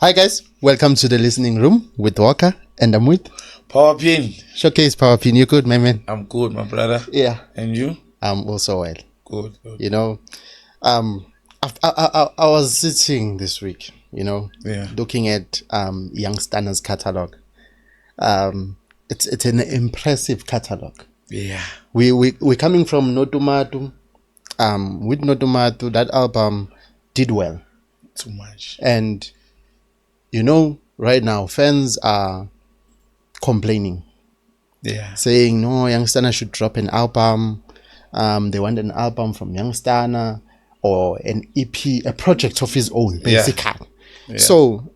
Hi guys, welcome to the listening room with Walker, and I'm with Power Pin. Showcase Power Pin. You good, my man? I'm good, my brother. Yeah, And you? I'm also well. Good. You know, I was sitting this week, Yeah. looking at Young Stunna's catalog. It's an impressive catalog. Yeah. We're coming from Notumatu. With Notumatu, that album did well, Too much. and right now fans are complaining, Yeah. saying no, Young Stunna should drop an album. They want an album from Young Stunna or an EP, a project of his own, basically. Yeah. So,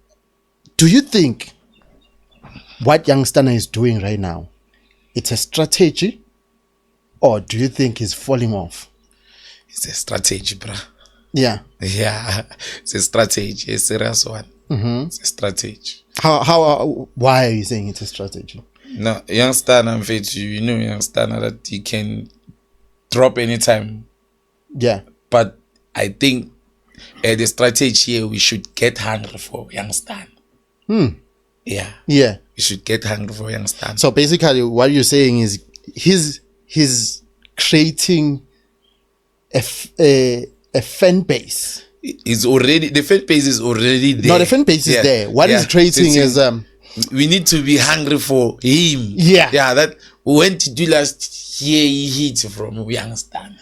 do you think what Young Stunna is doing right now, it's a strategy, or do you think he's falling off? It's a strategy, bruh. Yeah. Yeah. It's a strategy. A serious one. Mm-hmm. It's a strategy. Why are you saying it's a strategy? No, Young Stunna, you know Young Stunna that he can drop anytime. Yeah. But I think the strategy here, we should get hungry for Young Stunna. Yeah. Yeah. We should get hungry for Young Stunna. So basically, what you're saying is he's creating a fan base. It's already, the fan base is already there. No, the fan base is there. What he's creating is we need to be hungry for him. Yeah. Yeah, that when did you last hear hits from Young Stunna?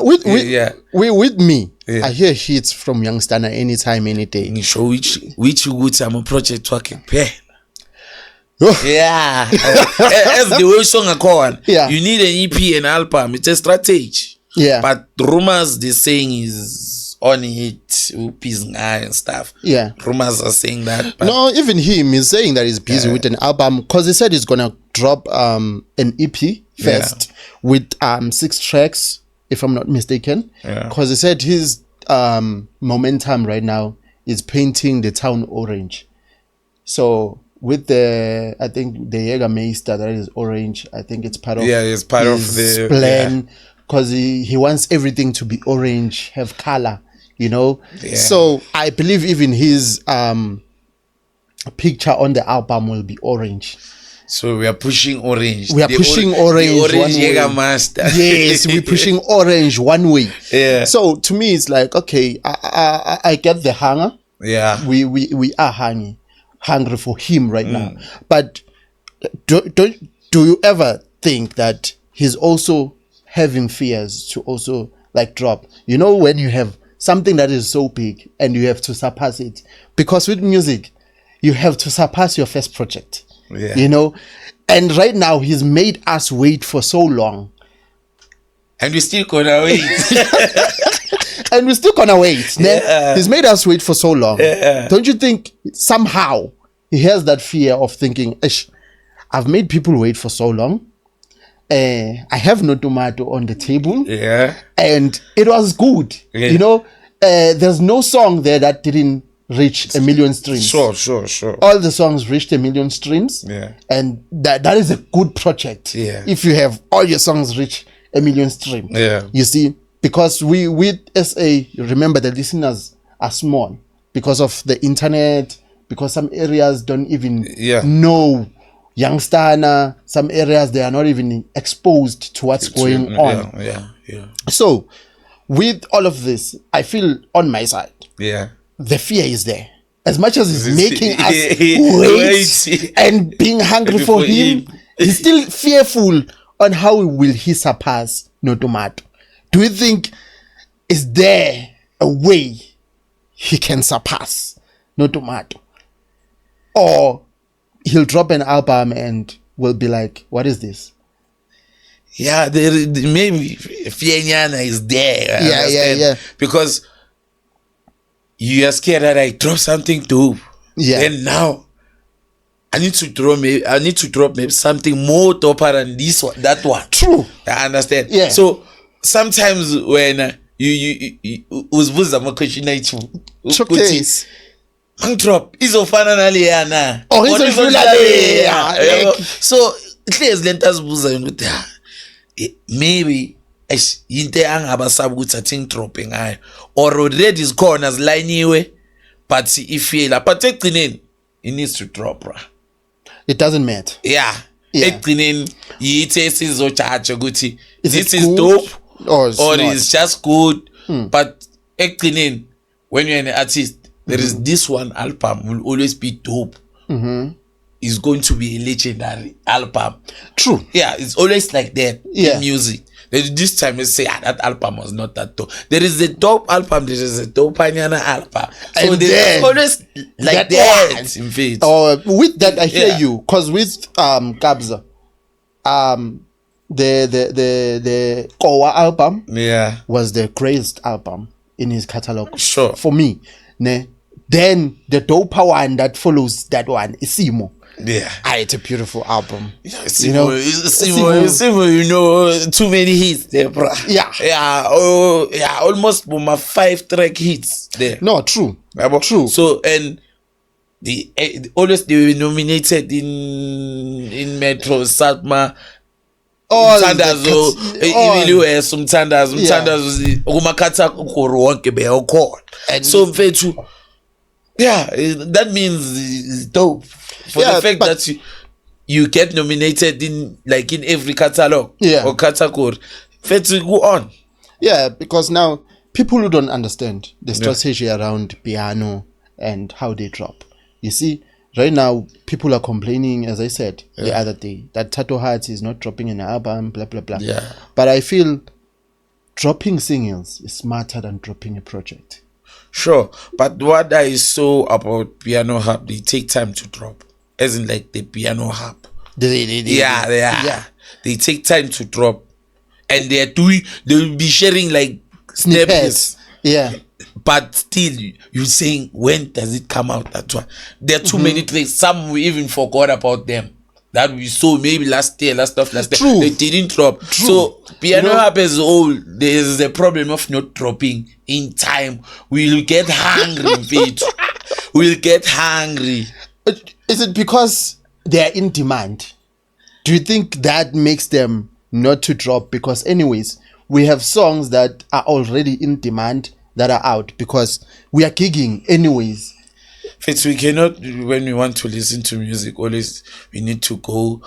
with me. Yeah. I hear hits from Young Stunna anytime, any day. You show which good time project working pair. Oh. Yeah. As the way song are called. Yeah. You need an EP and album. It's a strategy. Yeah. But rumors they're saying is on hit, peace and stuff. Yeah. Rumors are saying that. But No, even him is saying that he's busy with an album because he said he's gonna drop an EP first with 6 tracks, if I'm not mistaken. Yeah. Because he said his momentum right now is painting the town orange. So with I think the Jägermeister that is orange, I think it's part of it's part of his the plan, because he wants everything to be orange, have color, Yeah. So I believe even his picture on the album will be orange. So we are pushing orange. We are pushing orange. The orange one way. Jägermeister. Yes, we're pushing orange one way. Yeah. So to me, it's like, okay, I get the hunger. Yeah. We are hungry for him right now. But do you ever think that he's also having fears to also like drop? When you have something that is so big and you have to surpass it, because with music you have to surpass your first project. Yeah. And right now he's made us wait for so long, And we still gonna wait. and we're still gonna wait. Yeah. He's made us wait for so long. Yeah. Don't you think somehow he has that fear of thinking, I've made people wait for so long, I have Notumatu on the table, Yeah. and it was good. Yeah. There's no song there that didn't reach 1 million streams. Sure. All the songs reached 1 million streams. Yeah. And that is a good project. Yeah. If you have all your songs reach 1 million streams. Yeah. You see, because we with SA, remember the listeners are small because of the internet, because some areas don't even know Young Stunna. Some areas they are not even exposed to what's going on. Yeah. So with all of this, I feel on my side, Yeah. the fear is there. As much as he's This- making us wait and being hungry for him, he's still fearful on how will he surpass Notumatu. Do you think is there a way he can surpass Notumatu? Or he'll drop an album and will be like, what is this? Yeah, maybe Fianyana is there. I understand. Yeah. Because you are scared that I drop something dope. Yeah. And now I need to drop maybe something more doper than this one, that one. True. I understand. Yeah. So sometimes when you uzibuza amakhweshini ayithi Showcase. drop izofana naleyana Or izodlula leya. Like- so hlezi lento azibuza yona ukuthi maybe into angabasabi ukuthi athi ngidrope ngayo or already zikhona zilayiniwe but see if he but ekugcineni he needs to drop, bruh. It doesn't matter. Yeah. Yeah. Ekugcineni yithi esizojaja ukuthi Is this it is good dope or it's not? it's just good. But ekugcineni when you're an artist, there is this one album will always be dope. It's going to be a legendary album. True. Yeah, it's always like that Yeah. in music. This time you say that album was not that dope. There is a dope album, there is a dope Panyana album. So And there's then always like that that in faith. With that, I hear Yeah. you, because with Kabza, the Kowa album Yeah. was the greatest album in his catalog. Sure. For me, ne. Then the doper one that follows that one is Simo. Yeah. It's a beautiful album. Yeah, Simo. you know, too many hits there, bro. Yeah. Yeah, almost my 5-track hits there. No, true. True. So, and always they were nominated in Metro, Satma, Umthandazo, Emilio Umthandazo, Umakata Ukoro Beokor. And so mfethu, yeah, that means it's dope. For the fact that you get nominated in every catalog or category. Mfethu, go on. Yeah, because now people who don't understand the strategy around piano and how they drop. You see, right now people are complaining, as I said the other day, that Tato Hearts is not dropping an album, blah blah blah. Yeah. But I feel dropping singles is smarter than dropping a project. Sure, but what I saw about Piano Hub, they take time to drop, as in like the Piano Hub. Yeah. They take time to drop, and they will be sharing like snippets. Yeah. But still, you're saying, when does it come out? That one. There are too many tracks. Some we even forgot about them. That we saw maybe last year. True. They didn't drop. True. So Piano Hub as a whole, there's a problem of not dropping in time. We'll get hungry, Pete. We'll get hungry. Is it because they are in demand? Do you think that makes them not to drop? Because anyways, we have songs that are already in demand that are out because we are gigging anyways. Fitz, we cannot, when we want to listen to music, always we need to go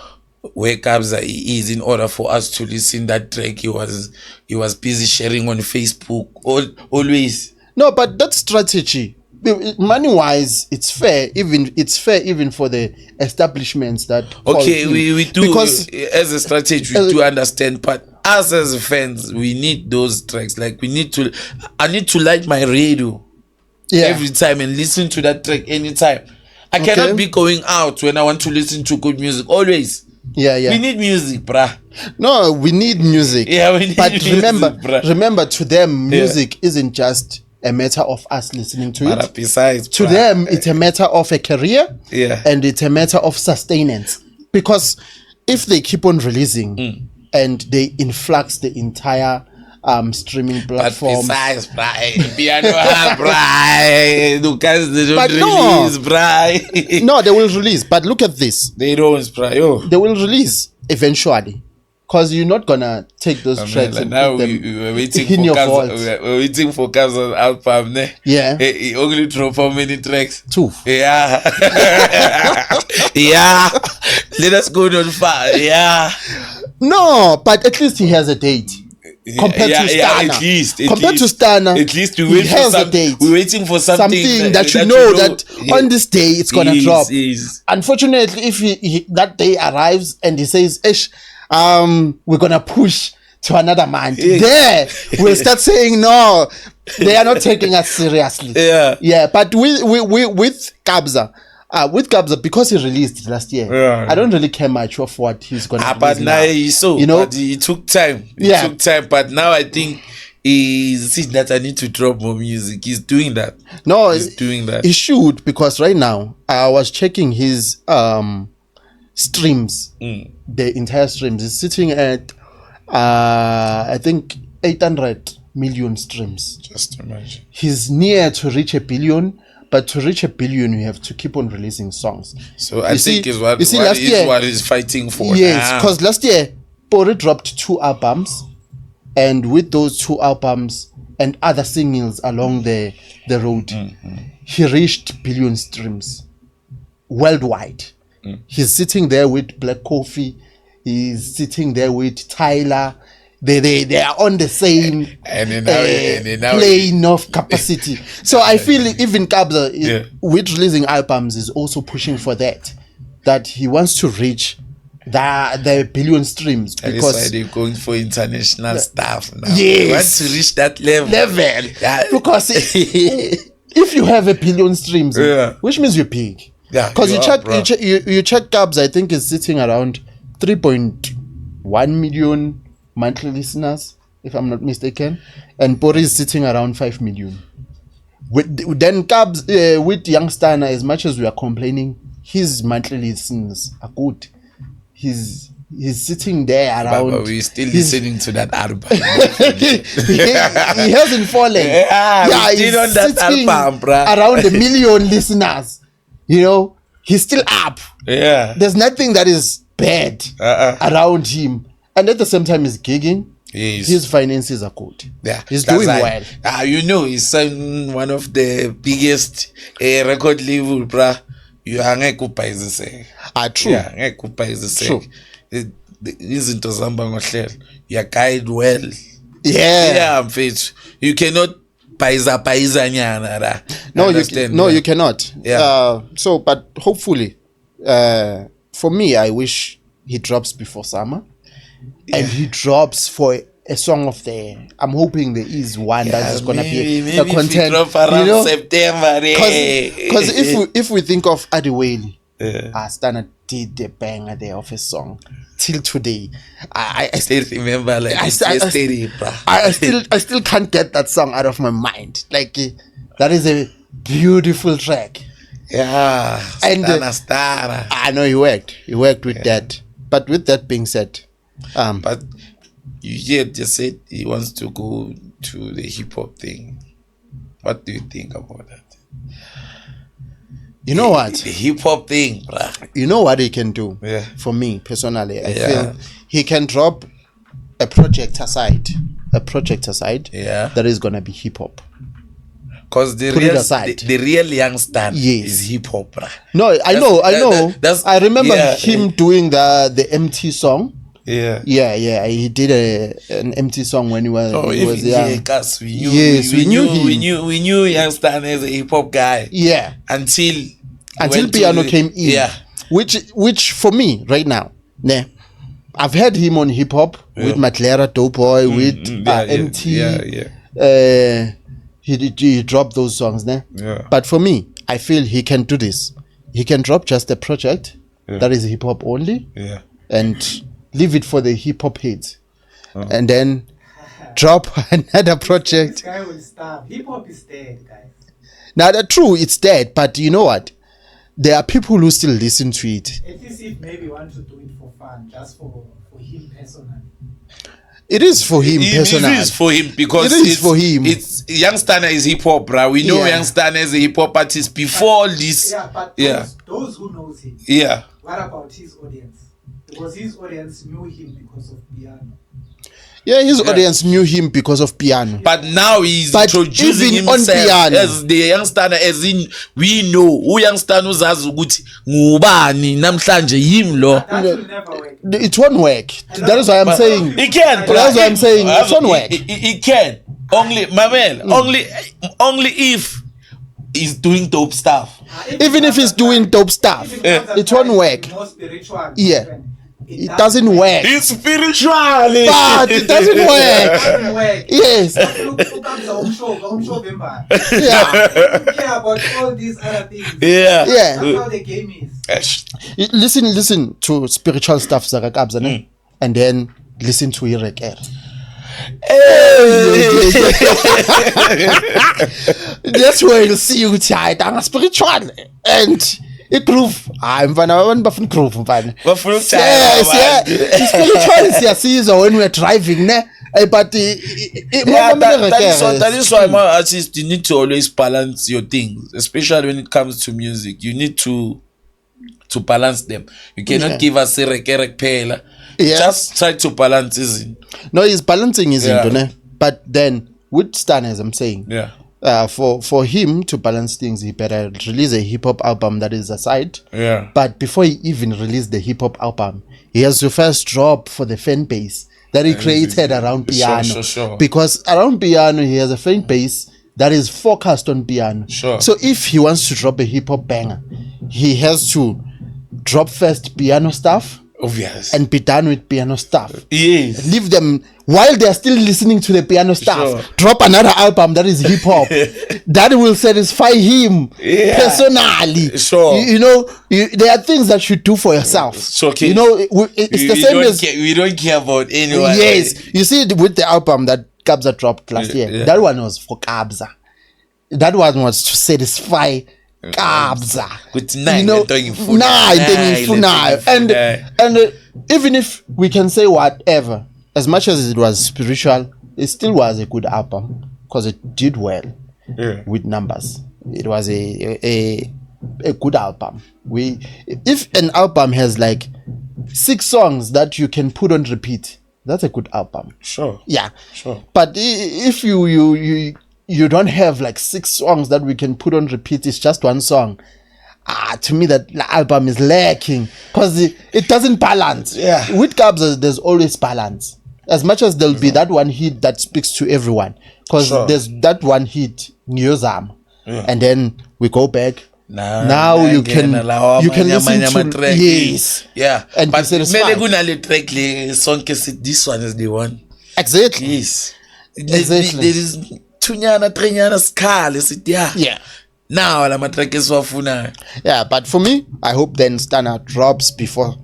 where Kabza is in order for us to listen that track he was busy sharing on Facebook always. No, but that strategy, money wise, it's fair even for the establishments that okay, we do, because as a strategy we do understand, but us as fans, we need those tracks. Like I need to light my radio every time and listen to that track anytime. I cannot be going out when I want to listen to good music always. Yeah. We need music, bruh. No, we need music. Yeah, we need music, remember, to them, music isn't just a matter of us listening to it. Besides, to them, it's a matter of a career, and it's a matter of sustenance. Because if they keep on releasing and they influx the entire streaming platform. But besides, Piano Hub, Lucas, they don't release, No, they will release. But look at this. They don't, They will release eventually. Because you're not gonna take those tracks and now put them we're waiting in for your vault. We're waiting for Kabza's album, ne? Yeah. He only drop how many tracks? 2. Yeah. Yeah. Let us go on far. Yeah. No, but at least he has a date. Compared to Stana. At least. Compared to Stana, at least we wait for some, we're waiting for something that you know that on this day it's gonna drop. Unfortunately, if that day arrives and he says, Ish, we're gonna push to another month, there we'll start saying no, they are not taking us seriously. Yeah. But with Kabza, because he released last year, I don't really care much of what he's gonna release. But now but he took time. Took time, but now I think he's seen that I need to drop more music. He's doing that. No, he's doing that. He should, because right now I was checking his streams, the entire streams. It's sitting at I think 800 million streams. Just imagine. He's near to reach 1 billion, but to reach 1 billion you have to keep on releasing songs. So I think is what he's fighting for. Yes, because last year Pori dropped 2 albums And with those 2 albums and other singles along the road, he reached billion streams worldwide. He's sitting there with Black Coffee. He's sitting there with Tyler. They are on the same plane of capacity. So I feel even Kabza, with releasing albums, is also pushing for that he wants to reach the billion streams, because that's why they're going for international stuff now. Yes, they want to reach that level. Because if you have a billion streams, which means you're big. Because you check Kabza, I think it's sitting around 3.1 million monthly listeners, if I'm not mistaken, and Pori is sitting around 5 million. Then Kabza, with Young Stunna, as much as we are complaining, his monthly listeners are good. He's sitting there around. But we're still listening to that album. he hasn't fallen. He's still on that album, bro. Around 1 million listeners. You know, he's still up. Yeah. There's nothing that is bad around him. And at the same time, he's gigging. Yes. His finances are good. Yeah, he's doing well. You know, he's signed one of the biggest record label, bruh. You are true. Yeah, true. Izinto zihamba ngohlelo. You are guide well. Yeah, mfethu. You cannot paisa nyana la. No, you cannot. Yeah. But hopefully, for me, I wish he drops before summer, and he drops for a song of the. I'm hoping there is one that's gonna be a content. Around September, because if we think of Adiwele, Stunna did the banger there of a song till today. I still remember like yesterday, bro. I still can't get that song out of my mind. Like that is a beautiful track. Yeah, and Stunna. I know he worked with that. But with that being said, but you just said he wants to go to the hip hop thing. What do you think about that? You know what? The hip hop thing, bruh. You know what he can do? Yeah. For me personally, I feel he can drop a project aside. Yeah. That is gonna be hip hop. Because the real Young Stunna is hip hop, bruh. No, I know. I remember him doing the MT song. Yeah. He did an MT song when he was young. We knew Young Stunna as a hip hop guy. Yeah. Until Piano came in. Yeah. Which for me right now, I've heard him on hip hop with Matlera, Doughboy, with MT. He dropped those songs, Yeah. But for me, I feel he can do this. He can drop just a project that is hip hop only. Yeah. And leave it for the hip hop hits, and then drop another project. This guy will stop. Hip hop is dead, guys. Now, that's true, it's dead, but you know what? There are people who still listen to it. At least if maybe want to do it for fun, just for him personally. It is for him personally. It is for him because it's for him. It's Young Stunna is hip hop, bro. We know Young Stunna is a hip hop artist before all this. Yeah, but those who knows him. Yeah. What about his audience? Because his audience knew him because of piano. Yeah, his audience knew him because of piano. But now he's introducing himself as the Young Stunna, as in we know who Young Stunna uzazi ukuthi ngubani namhlanje him lo. That will never work. It won't work. That is why I'm saying. It can. That's why I'm saying it won't work. It can. Only, my man. Only if he's doing dope stuff. Even if he's doing dope stuff, it won't work. More spiritual. Yeah. It doesn't work. It's spiritual. But it doesn't work. Yes. Yeah. Care about all these other things. Yeah. Yeah. That's how the game is. Listen to spiritual stuff, Kabza, and then listen to Ireker. That's where you'll see you I'm spiritual and it groove. I'm bafuna groove mfana. Spiritual siyasiza when we're driving but that is why my artists, you need to always balance your things, especially when it comes to music. You need to to balance them. You cannot give us a kerek pela. Yeah. Just try to balance it. No, he's balancing his into, but then with Stan, as I'm saying, for him to balance things, he better release a hip hop album that is aside. Yeah. But before he even released the hip hop album, he has to first drop for the fan base that he created around piano. Sure. Because around piano, he has a fan base that is focused on piano. Sure. So if he wants to drop a hip hop banger, he has to drop first piano stuff. Obvious. And be done with piano stuff. Yes. Leave them while they're still listening to the piano stuff. Sure. Drop another album that is hip hop that will satisfy him personally. Sure. You know, there are things that you do for yourself. Okay. You know, it's the same as we don't care about anyone. Yes, you see, with the album that Kabza dropped last year, that one was for Kabza. That one was to satisfy Kabza. You know, and even if we can say whatever, as much as it was spiritual, it still was a good album because it did well with numbers. It was a good album. If an album has like 6 songs that you can put on repeat, that's a good album. Sure. Yeah. Sure. But if you don't have like 6 songs that we can put on repeat, it's just one song. To me that album is lacking because it doesn't balance. Yeah. With Kabza, there's always balance. As much as there'll be that one hit that speaks to everyone, because there's that one hit, Nyozam, and then we go back. Now you can listen to yes, and but this one is the one. Exactly. Yes. There is tunyana trenyana skale yeah. Now la matrack is wafuna. Yeah, but for me, I hope then Stana drops before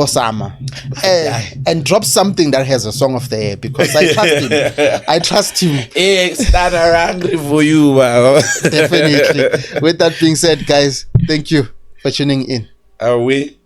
summer, and drops something that has a song of the year because I trust him. I trust him. Hey, Stana angry for you, wow. Definitely. With that being said, guys, thank you for tuning in. Are we?